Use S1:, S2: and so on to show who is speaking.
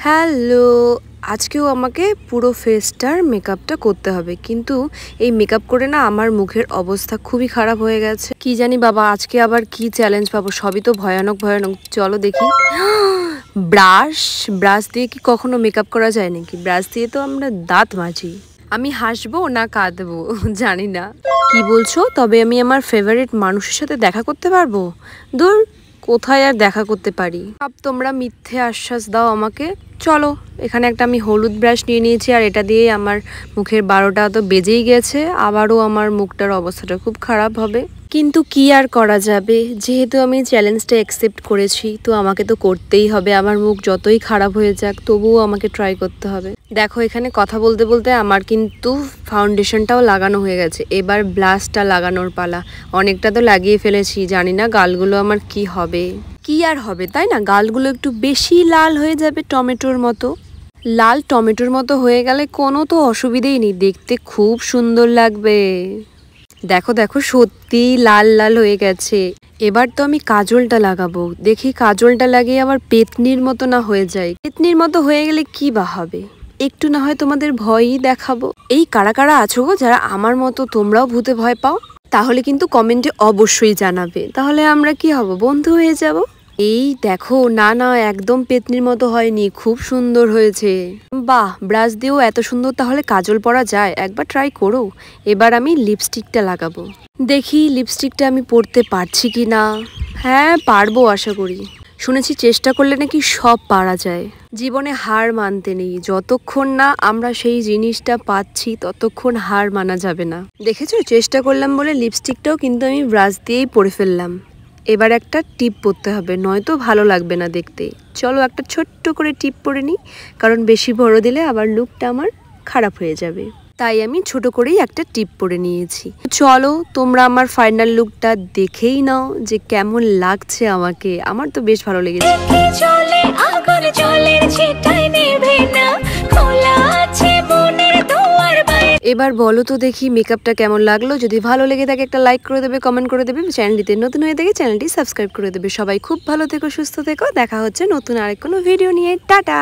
S1: Hello, আজকেও আমাকে পুরো ফেসটার মেকআপটা করতে হবে, কিন্তু এই মেকআপ করে না আমার মুখের অবস্থা খুবই খারাপ হয়ে গেছে। কি জানি বাবা আজকে আবার কি চ্যালেঞ্জ পাবো, সবই তো ভয়ানক ভয়ানক। চলো দেখি। ব্রাশ ব্রাশ দিয়ে কি কখনো মেকআপ করা যায় নাকি? ব্রাশ দিয়ে তো আমরা দাঁত মাজি। আমি হাসবো না কাঁদবো জানি না। কি বলছো? তবে আমি আমার ফেভারিট মানুষের সাথে দেখা করতে পারবো? দূর, কোথায় আর দেখা করতে পারি। সব তোমরা মিথ্যে আশ্বাস দাও আমাকে। চলো, এখানে একটা আমি হলুদ ব্রাশ নিয়ে নিয়েছি, আর এটা দিয়ে আমার মুখের 12টা তো বেজেই গেছে। আবারও আমার মুখটার অবস্থাটা খুব খারাপ হবে, কিন্তু কি আর করা যাবে, যেহেতু আমি চ্যালেঞ্জটা অ্যাকসেপ্ট করেছি তো আমাকে তো করতেই হবে। আমার মুখ যতই খারাপ হয়ে যাক তবুও আমাকে ট্রাই করতে হবে। দেখো, এখানে কথা বলতে বলতে আমার কিন্তু ফাউন্ডেশনটাও লাগানো হয়ে গেছে। এবার ব্লাশটা লাগানোর পালা। অনেকটা তো লাগিয়ে ফেলেছি, জানি না গালগুলো আমার কি হবে। কি আর হবে, তাই না? গালগুলো একটু বেশি লাল হয়ে যাবে, টমেটোর মতো। লাল টমেটোর মতো হয়ে গেলে কোনো তো অসুবিধেই নেই, দেখতে খুব সুন্দর লাগবে। দেখো দেখো, সত্যি লাল লাল হয়ে গেছে। এবার তো আমি কাজলটা লাগাবো। দেখি কাজলটা লাগিয়ে আবার পেতনির মতো না হয়ে যায়। পেতনির মতো হয়ে গেলে কি বা হবে, একটু না হয় তোমাদের ভয়ই দেখাবো। এই কারা কারা আছো গো যারা আমার মতো তোমরাও ভূতে ভয় পাও? তাহলে কিন্তু কমেন্টে অবশ্যই জানাবে, তাহলে আমরা কি হব, বন্ধু হয়ে যাব। এই দেখো, না না, একদম পেতনির মতো হয়নি, খুব সুন্দর হয়েছে। বাহ, ব্রাশ দিয়েও এত সুন্দর তাহলে কাজল পরা যায়, একবার ট্রাই করো। এবার আমি লিপস্টিকটা লাগাবো। দেখি লিপস্টিকটা আমি পরতে পারছি কি না। হ্যাঁ, পারবো আশা করি। শুনেছি চেষ্টা করলে নাকি সব পারা যায়। জীবনে হার মানতে নেই, যতক্ষণ না আমরা সেই জিনিসটা পাচ্ছি ততক্ষণ হার মানা যাবে না। দেখেছো, চেষ্টা করলাম বলে লিপস্টিকটাও কিন্তু আমি ব্রাশ দিয়েই পরে ফেললাম। এবার একটা টিপ পরতে হবে, নয়তো ভালো লাগবে না দেখতে। চলো একটা ছোট্ট করে টিপ পরে নিই, কারণ বেশি বড় দিলে আবার লুকটা আমার খারাপ হয়ে যাবে। তাই আমি ছোট করেই একটা টিপ পরে নিয়েছি। চলো তোমরা আমার ফাইনাল লুকটা দেখেই নাও যে কেমন লাগছে আমাকে। আমার তো বেশ ভালো লেগেছে। এবার বলো তো দেখি মেকআপটা কেমন লাগলো। যদি ভালো লেগে থাকে একটা লাইক করে দেবে, কমেন্ট করে দেবে, চ্যানেলটিতে নতুন হয়ে থাকে চ্যানেলটি সাবস্ক্রাইব করে দেবে। সবাই খুব ভালো থেকো, সুস্থ থেকো। দেখা হচ্ছে নতুন আরেক কোনো ভিডিও নিয়ে। টাটা।